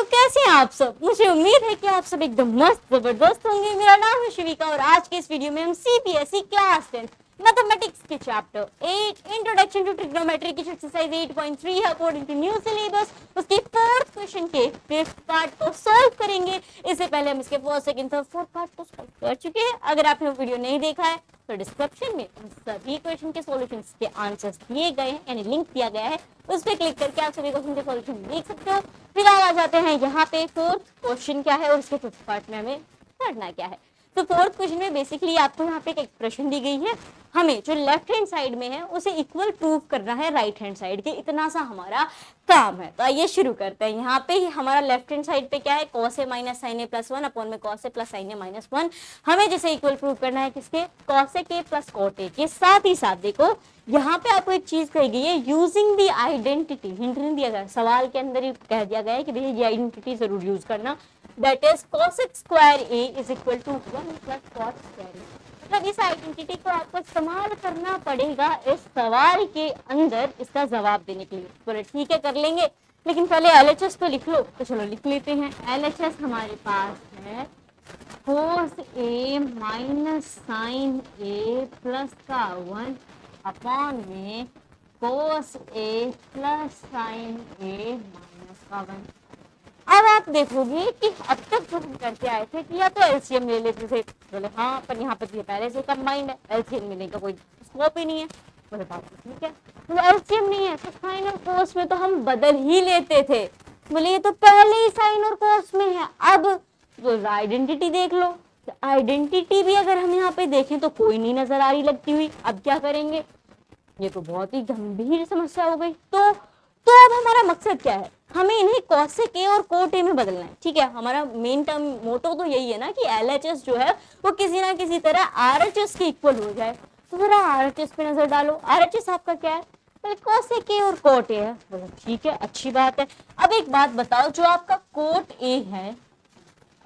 कैसे हैं आप सब? मुझे उम्मीद है कि आप सब एकदम मस्त जबरदस्त होंगे। मेरा नाम है शिविका और आज के इस वीडियो में हम सीबीएसई क्लास 10 मैथमेटिक्स के चैप्टर 8 इंट्रोडक्शन टू ट्रिग्नोमेट्री की एक्सरसाइज 8.3 है अकॉर्डिंग टू न्यू सिलेबस, उसके फोर्थ क्वेश्चन के फिफ्थ पार्ट को सॉल्व करेंगे। इससे पहले हम इसके first second third fourth part को सॉल्व कर चुके हैं। अगर आपने वो वीडियो नहीं देखा है तो डिस्क्रिप्शन में उन सभी क्वेश्चन के सॉल्यूशंस के आंसर्स दिए गए हैं, यानी लिंक दिया गया है, उस पर क्लिक करके आप सभी क्वेश्चन के सॉल्यूशन देख सकते हो। फिलहाल आ जाते हैं यहाँ पे फोर्थ क्वेश्चन क्या है और उसके फिफ्थ पार्ट में हमें करना क्या है। तो फोर्थ क्वेश्चन में बेसिकली आपको यहाँ पे एक एक्सप्रेशन दी गई है, हमें जो लेफ्ट हैंड साइड में है उसे इक्वल प्रूव करना है राइट हैंड साइड के, इतना सा हमारा काम है। तो आइए शुरू करते हैं। यहाँ पे हमारा लेफ्ट हैंड साइड पे क्या है, cos a minus sine a plus 1 upon में cos a plus sine a minus 1। हमें जैसे इक्वल प्रूव करना है किसके, cos a के प्लस cot a के। साथ ही साथ देखो यहाँ पे आपको एक चीज कही गई है, यूजिंग द आइडेंटिटी। हिंट नहीं दिया गया, सवाल के अंदर ही कह दिया गया है कि भैया ये आइडेंटिटी जरूर यूज करना। That is cos square a is equal to 1 plus cot square a। मतलब इस आइडेंटिटी को आपको इस्तेमाल करना पड़ेगा इस सवाल के अंदर इसका जवाब देने के लिए। बोले ठीक है कर लेंगे, लेकिन पहले LHS तो लिख लो। तो चलो लिख लेते हैं। LHS हमारे पास है cos a minus sine a plus का 1 अपॉन में cos a plus sine a minus का 1। अब आप देखोगे कि अब तक जो हम करते आए थे कि या तो एलसीएम ले लेते थे, बोले हाँ पर यहाँ पर पहले से कंबाइंड है, एलसीएम लेने का कोई स्कोप ही नहीं है। बोले बात ठीक है, तो एलसीएम नहीं है तो साइन और कोस में तो हम बदल ही लेते थे। बोले ये तो पहले ही साइन और कोस में है। अब तो आइडेंटिटी देख लो, आइडेंटिटी भी अगर हम यहाँ पे देखें तो कोई नहीं नजर आ रही लगती हुई। अब क्या करेंगे, ये तो बहुत ही गंभीर समस्या हो गई। तो अब हमारा मकसद क्या है, हमें इन्हें cosec a और cot a में बदलना है। ठीक है, हमारा मेन टर्म मोटो तो यही है ना कि LHS जो है वो किसी ना किसी तरह RHS के इक्वल हो जाए। तो जरा RHS पे नजर डालो। RHS आपका क्या है, cosec a और cot a है। बोलो ठीक है, अच्छी बात है। अब एक बात बताओ, जो आपका cot a है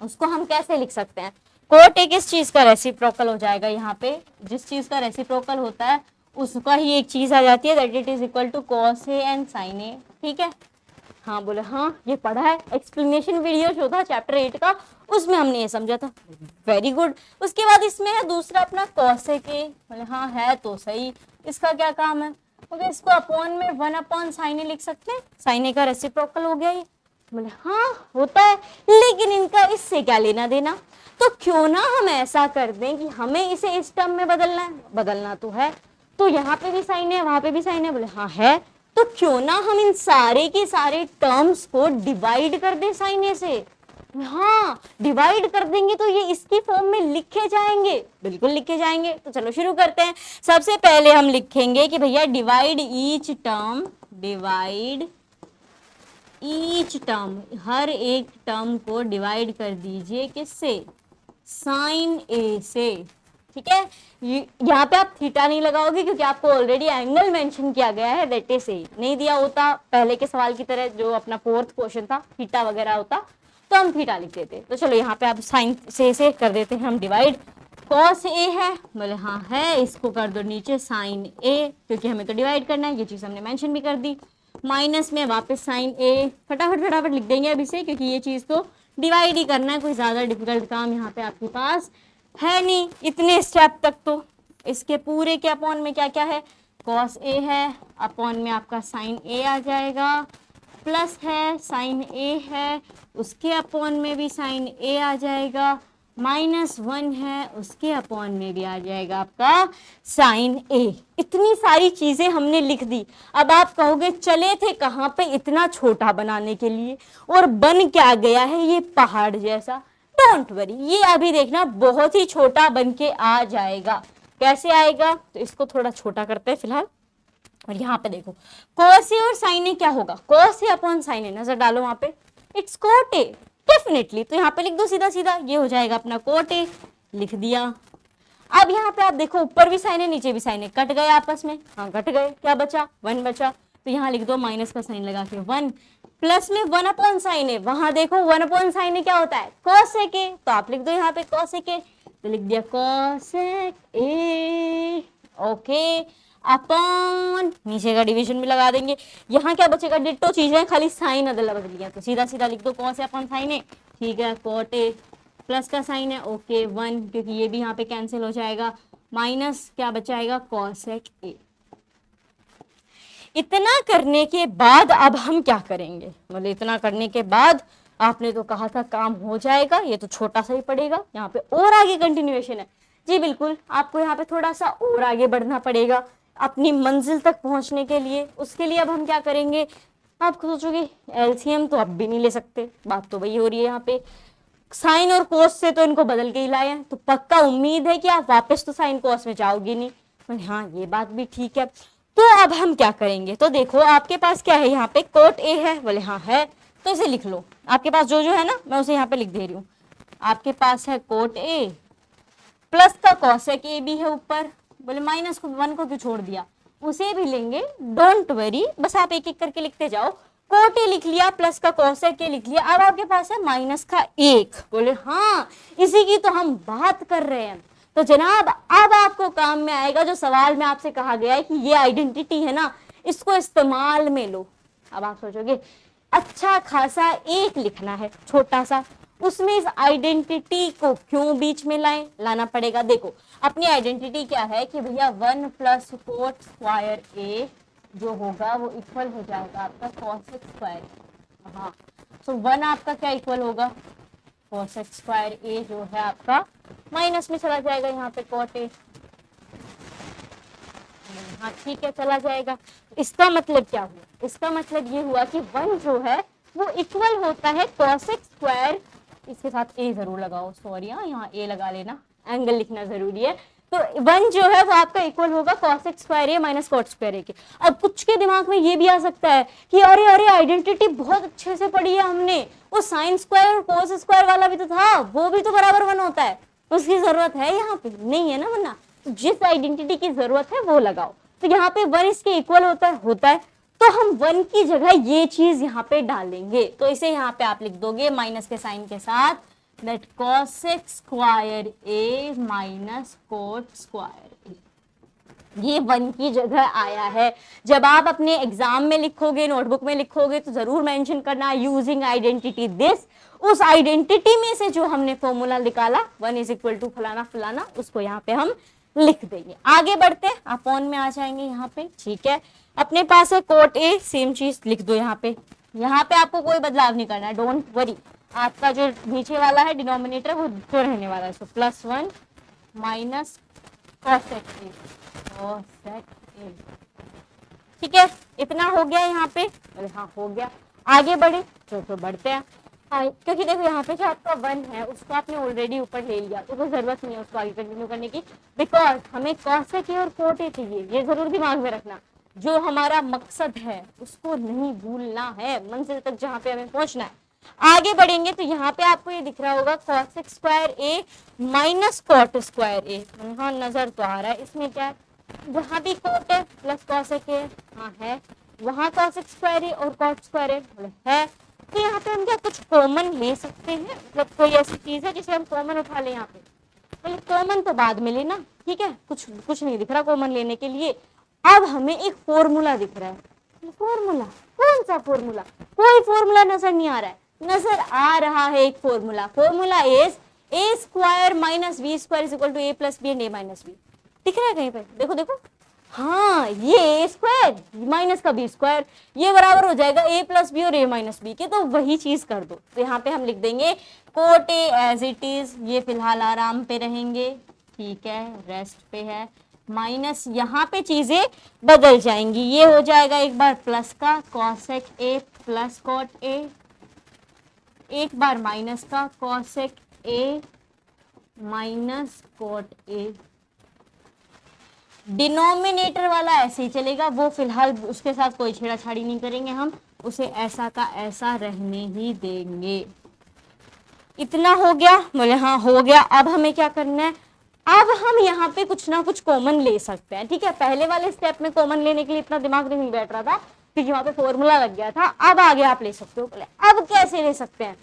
उसको हम कैसे लिख सकते हैं? cot a किस चीज का रेसिप्रोकल हो जाएगा, यहाँ पे जिस चीज का रेसिप्रोकल होता है उसका ही एक चीज आ जाती है, that it is equal to cos a and sin a। ठीक है, हाँ बोले हाँ ये पढ़ा है, एक्सप्लेनेशन वीडियो जो था चैप्टर 8 का उसमें हमने ये समझा था। Very good. उसके बाद इसमें है दूसरा अपना cos a के। बोले हाँ है तो सही, इसका क्या काम है? बोले इसको अपॉन में 1 अपॉन sin a लिख सकते हैं, sin a का रेसिप्रोकल हो गया ये। बोले हाँ होता है, लेकिन इनका इससे क्या लेना देना। तो क्यों ना हम ऐसा कर दें कि हमें इसे इस टर्म में बदलना है, बदलना तो है। तो यहाँ पे भी साइन है, वहां पे भी साइन है। बोले हाँ है, तो क्यों ना हम इन सारे के सारे टर्म्स को डिवाइड कर दें साइन ए से। हाँ डिवाइड कर देंगे तो ये इसकी फॉर्म में लिखे जाएंगे, बिल्कुल लिखे जाएंगे। तो चलो शुरू करते हैं। सबसे पहले हम लिखेंगे कि भैया divide each term, divide each term, हर एक टर्म को डिवाइड कर दीजिए किससे, साइन ए से। ठीक है, यहाँ पे आप थीटा नहीं लगाओगे क्योंकि आपको ऑलरेडी एंगल मेंशन किया गया है, दैट इज ए। नहीं दिया होता पहले के सवाल की तरह जो अपना फोर्थ क्वेश्चन था थीटा वगैरह होता तो हम थीटा लिख देते। तो चलो यहाँ पे आप साइन से कर देते हैं हम डिवाइड। cos a है, बोले हाँ है, इसको कर दो नीचे साइन a क्योंकि हमें तो डिवाइड करना है, ये चीज हमने मेंशन भी कर दी। माइनस में वापस साइन a, फटाफट लिख देंगे अभी से क्योंकि ये चीज तो डिवाइड ही करना है, कोई ज्यादा डिफिकल्ट काम यहाँ पे आपके पास है नहीं। इतने स्टेप तक तो इसके पूरे के अपॉन में क्या क्या है, cos a है, अपॉन में आपका साइन a आ जाएगा, प्लस है साइन a है, उसके अपॉन में भी साइन a आ जाएगा, -1 है, उसके अपॉन में भी आ जाएगा आपका साइन a। इतनी सारी चीजें हमने लिख दी। अब आप कहोगे चले थे कहाँ पे इतना छोटा बनाने के लिए, और बन क्या गया है ये पहाड़ जैसा। डोंट वरी, ये अभी देखना बहुत ही छोटा बन के आ जाएगा। कैसे आएगा, तो इसको थोड़ा छोटा करते हैं फिलहाल। और यहाँ पे देखो cos a और sin a क्या होगा, cos a upon sin a, नजर डालो वहां पे, इट्स cot a डेफिनेटली। तो यहाँ पे लिख दो सीधा सीधा, ये हो जाएगा अपना cot a, लिख दिया। अब यहाँ पे आप देखो ऊपर भी sin a नीचे भी sin a, कट गए आपस में, हाँ कट गए, क्या बचा 1 बचा। तो यहाँ लिख दो माइनस का साइन लगा के 1, प्लस में 1 अपॉन साइन ए, वहां देखो 1 अपॉन साइन ए क्या होता है, cosec a, तो आप लिख दो यहाँ पे cosec a, तो लिख दिया cosec a। ओके, अपॉन नीचे का डिवीजन भी लगा देंगे। यहाँ क्या बचेगा, डिट्टो चीजें, खाली साइन अदला बदली है, तो सीधा सीधा लिख दो कॉस है अपॉन साइन है, ठीक है। कॉट ए प्लस का साइन है, ओके 1, क्योंकि ये भी यहाँ पे कैंसिल हो जाएगा, माइनस क्या बचाएगा कॉसेक ए। इतना करने के बाद अब हम क्या करेंगे, मतलब इतना करने के बाद आपने तो कहा था काम हो जाएगा, ये तो छोटा सा ही पड़ेगा, यहाँ पे और आगे कंटिन्यूएशन है। जी बिल्कुल, आपको यहाँ पे थोड़ा सा और आगे बढ़ना पड़ेगा अपनी मंजिल तक पहुंचने के लिए। उसके लिए अब हम क्या करेंगे, आप सोचोगे एलसीएम तो अब भी नहीं ले सकते, बात तो वही हो रही है यहाँ पे, साइन और कोस से तो इनको बदल के ही लाए हैं, तो पक्का उम्मीद है कि आप वापस तो साइन कोस में जाओगे नहीं। हाँ ये बात भी ठीक है, तो अब हम क्या करेंगे, तो देखो आपके पास क्या है, यहाँ पे कोट ए है, बोले हाँ है, तो इसे लिख लो। आपके पास जो जो है ना मैं उसे यहाँ पे लिख दे रही हूँ। आपके पास है कोट ए प्लस का कॉसेक ए भी है ऊपर, बोले माइनस को 1 को क्यों छोड़ दिया, उसे भी लेंगे, डोंट वरी, बस आप एक एक करके लिखते जाओ। कोट ए लिख लिया, प्लस का कॉसेक ए लिख लिया, अब आपके पास है माइनस का 1, बोले हाँ इसी की तो हम बात कर रहे हैं। तो जनाब अब आपको काम में आएगा जो सवाल में आपसे कहा गया है कि ये आइडेंटिटी है ना, इसको इस्तेमाल में लो। अब आप सोचोगे अच्छा खासा एक लिखना है छोटा सा, उसमें इस आइडेंटिटी को क्यों बीच में लाना पड़ेगा। देखो अपनी आइडेंटिटी क्या है कि भैया 1 प्लस कोट स्क्वायर ए जो होगा वो इक्वल हो जाएगा आपका कॉसेक स्क्वायर। हाँ तो 1 आपका क्या इक्वल होगा, कॉसेक स्क्वायर ए जो है आपका माइनस में चला जाएगा यहाँ पे कॉट ए। हाँ ठीक है चला जाएगा। इसका मतलब क्या हुआ, इसका मतलब ये हुआ कि 1 जो है वो इक्वल होता है कॉसेक स्क्वायर, इसके साथ ए जरूर लगाओ, सॉरी हाँ यहाँ ए लगा लेना, एंगल लिखना जरूरी है। तो 1 जो है वो आपका इक्वल होगा cosec square A minus cot square ए के। अब कुछ के दिमाग में ये भी आ सकता है कि अरे अरे आइडेंटिटी बहुत अच्छे से पढ़ी है हमने, वो साइन स्क्वायर और कोस स्क्वायर वाला भी तो था, वो भी तो बराबर 1 होता है, उसकी जरूरत है यहाँ पे नहीं है ना, वरना तो जिस आइडेंटिटी की जरूरत है वो लगाओ। तो यहाँ पे 1 इसके इक्वल होता है, तो हम 1 की जगह ये चीज यहाँ पे डालेंगे, तो इसे यहाँ पे आप लिख दोगे माइनस के साइन के साथ, that cosec square A minus cot square A, ये 1 की जगह आया है। जब आप अपने एग्जाम में लिखोगे, नोटबुक में लिखोगे, तो जरूर मेंशन करना यूजिंग आइडेंटिटी दिस, उस आइडेंटिटी में से जो हमने फॉर्मूला निकाला 1 इज इक्वल टू फलाना फलाना, उसको यहाँ पे हम लिख देंगे। आगे बढ़ते हैं, अपॉन में आ जाएंगे यहाँ पे, ठीक है। अपने पास है कोट ए, सेम चीज लिख दो यहाँ पे आपको कोई बदलाव नहीं करना है, डोंट वरी। आपका जो नीचे वाला है डिनोमिनेटर वो तो रहने वाला है, सो +1 माइनस कॉसेक ए, ठीक है। इतना हो गया यहाँ पे, अरे हाँ हो गया। आगे बढ़े तो बढ़ते हैं, क्योंकि देखो यहाँ पे जो आपका 1 है उसको आपने ऑलरेडी ऊपर ले लिया, तो कोई जरूरत नहीं है उसको आगे कंटिन्यू करने की, बिकॉज हमें कॉसेक ए और कोट ए चाहिए, ये जरूर दिमाग में रखना। जो हमारा मकसद है उसको नहीं भूलना है, मंजिल तक जहाँ पे हमें पहुंचना है। आगे बढ़ेंगे तो यहाँ पे आपको ये दिख रहा होगा cosec square A minus cot square ए, हाँ नजर तो आ रहा है। इसमें क्या है, जहाँ भी कोट है प्लस कॉसेक ए, हाँ है, वहाँ कॉसेक स्क्वायर ए और कॉट स्क्वायर ए है, तो यहाँ पे हम क्या कुछ कॉमन ले सकते हैं, मतलब कोई ऐसी चीज है जिसे हम कॉमन उठा लें यहाँ पे, कॉमन तो बाद में लेना, ठीक है। कुछ नहीं दिख रहा कॉमन लेने के लिए। अब हमें एक फॉर्मूला दिख रहा है, फॉर्मूला कौन सा फॉर्मूला, कोई फॉर्मूला नजर नहीं आ रहा है, नजर आ रहा है एक formula is a square minus b square is equal to a plus b and a minus b, दिख रहा है कहीं पे, देखो देखो, हाँ ये ए स्क्वायर माइनस का बी स्क्वायर, ये बराबर हो जाएगा ए प्लस बी और ए माइनस बी के, तो वही चीज कर दो। तो यहाँ पे हम लिख देंगे cot a as it is, ये फिलहाल आराम पे रहेंगे, ठीक है, रेस्ट पे है, माइनस यहाँ पे चीजें बदल जाएंगी, ये हो जाएगा एक बार प्लस का cosec a plus cot a, एक बार माइनस का cosec a minus cot a, denominator वाला ऐसे ही चलेगा, वो फिलहाल उसके साथ कोई छेड़ाछाड़ी नहीं करेंगे, हम उसे ऐसा का ऐसा रहने ही देंगे। इतना हो गया, बोले हाँ हो गया। अब हमें क्या करना है, अब हम यहाँ पे कुछ ना कुछ कॉमन ले सकते हैं, ठीक है। पहले वाले स्टेप में कॉमन लेने के लिए इतना दिमाग नहीं बैठ रहा था क्योंकि वहां पे फॉर्मूला लग गया था, अब आगे आप ले सकते हो। बोले अब कैसे ले सकते हैं,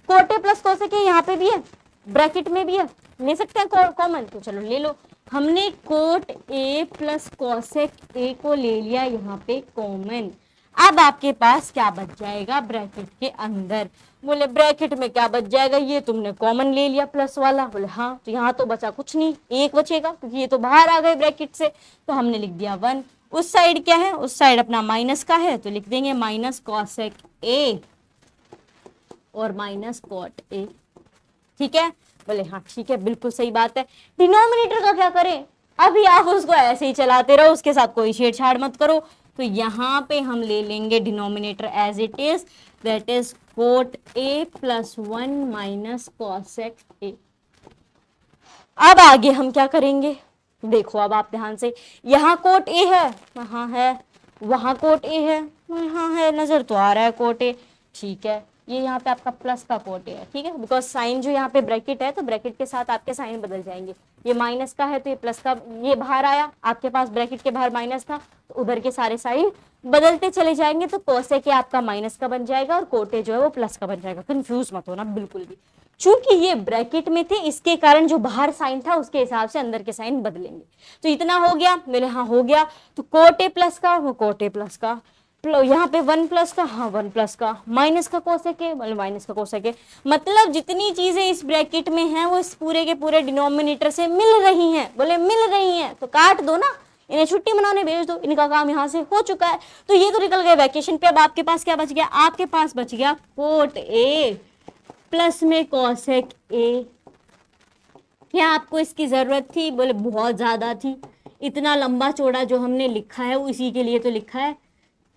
कोटे प्लस कोसेक यहाँ पे भी है, ब्रैकेट में भी है, ले सकते हैं कॉमन, तो चलो ले लो। हमने कोट ए प्लस कॉसेक ए को ले लिया यहाँ पे कॉमन। अब आपके पास क्या बच जाएगा ब्रैकेट के अंदर? बोले ब्रैकेट में क्या बच जाएगा, ये तुमने कॉमन ले लिया प्लस वाला। बोले हाँ, तो यहाँ तो बचा कुछ नहीं, एक बचेगा क्योंकि ये तो बाहर आ गए ब्रैकेट से, तो हमने लिख दिया 1। उस साइड क्या है, उस साइड अपना माइनस का है, तो लिख देंगे माइनस कॉसेक ए और माइनस कॉट ए। ठीक है, बोले हाँ ठीक है, बिल्कुल सही बात है। डिनोमिनेटर का क्या करें, अभी आप उसको ऐसे ही चलाते रहो, उसके साथ कोई छेड़छाड़ मत करो। तो यहाँ पे हम ले लेंगे denominator as it is, that is cot a plus 1 minus cosec a. अब आगे हम क्या करेंगे, देखो अब आप ध्यान से, यहाँ कोट ए है, वहां है, वहां कोट ए है, यहाँ है, नजर तो आ रहा है कोट ए। ठीक है, ये यहाँ पे आपका प्लस का कोट है, ठीक है, बिकॉज साइन जो यहाँ पे ब्रैकेट है तो ब्रैकेट के साथ आपके साइन बदल जाएंगे। ये माइनस का है तो ये प्लस का, ये बाहर आया, आपके पास ब्रैकेट के बाहर माइनस था तो उधर के सारे साइन बदलते चले जाएंगे, तो कोसेक आपका माइनस का बन जाएगा और कोटे जो है वो प्लस का बन जाएगा। कंफ्यूज मत होना बिल्कुल भी, चूंकि ये ब्रैकेट में थे इसके कारण जो बाहर साइन था उसके हिसाब से अंदर के साइन बदलेंगे। तो इतना हो गया, मेरे हाँ हो गया, तो कोटे प्लस का वो कोटे प्लस का, यहाँ पे 1 प्लस का, हाँ 1 प्लस का, माइनस का कोसेक है, मतलब माइनस का कोसेक है। मतलब जितनी चीजें इस ब्रैकेट में हैं वो इस पूरे के पूरे डिनोमिनेटर से मिल रही हैं। बोले मिल रही हैं तो काट दो ना, इन्हें छुट्टी मनाने भेज दो, इनका काम यहाँ से हो चुका है। तो ये तो निकल गए वैकेशन पे। अब आपके पास क्या बच गया, आपके पास बच गया कोट ए प्लस में कोसेक ए। क्या आपको इसकी जरूरत थी? बोले बहुत ज्यादा थी। इतना लंबा चौड़ा जो हमने लिखा है वो इसी के लिए तो लिखा है।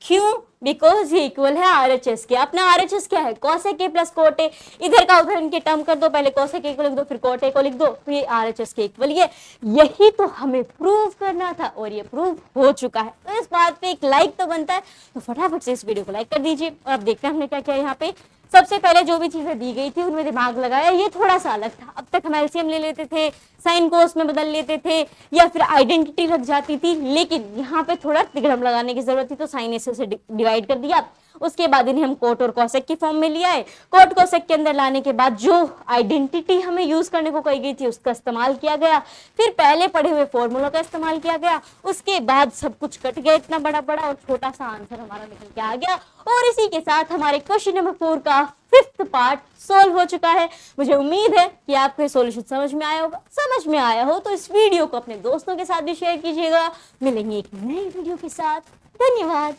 क्यों? बिकॉज ये इक्वल है आरएचएस के। अपना आरएचएस क्या है, cosec A plus cot A. इधर का उधर इनके टर्म कर दो, पहले कोसेक ए को लिख दो फिर कोट ए को लिख दो, तो ये आरएचएस के इक्वल ही है। यही तो हमें प्रूव करना था और ये प्रूव हो चुका है। तो इस बात पे एक लाइक तो बनता है, तो फटाफट से इस वीडियो को लाइक कर दीजिए। और अब देखते हैं हमने क्या किया। यहाँ पे सबसे पहले जो भी चीजें दी गई थी उनमें दिमाग लगाया। ये थोड़ा सा अलग था, अब तक हम एलसीएम ले लेते थे, साइन को उसमें बदल लेते थे या फिर आइडेंटिटी लग जाती थी, लेकिन यहाँ पे थोड़ा तिगड़म लगाने की जरूरत थी, तो साइन ऐसे से डिवाइड कर दिया। उसके बाद इन्हें हम कोट और कोसेक की फॉर्म में लिया है। कोट कोसेक के अंदर लाने के बाद जो आइडेंटिटी हमें यूज करने को कही गई थी उसका इस्तेमाल किया गया, फिर पहले पढ़े हुए फॉर्मूला का इस्तेमाल किया गया, उसके बाद सब कुछ कट गया, इतना बड़ा बड़ा और छोटा सा आंसर हमारा निकल के आ गया। और इसी के साथ हमारे क्वेश्चन नंबर 4 का 5th पार्ट सोल्व हो चुका है। मुझे उम्मीद है कि आपको ये सॉल्यूशन समझ में आया होगा। समझ में आया हो तो इस वीडियो को अपने दोस्तों के साथ भी शेयर कीजिएगा। मिलेंगे एक नई वीडियो के साथ। धन्यवाद।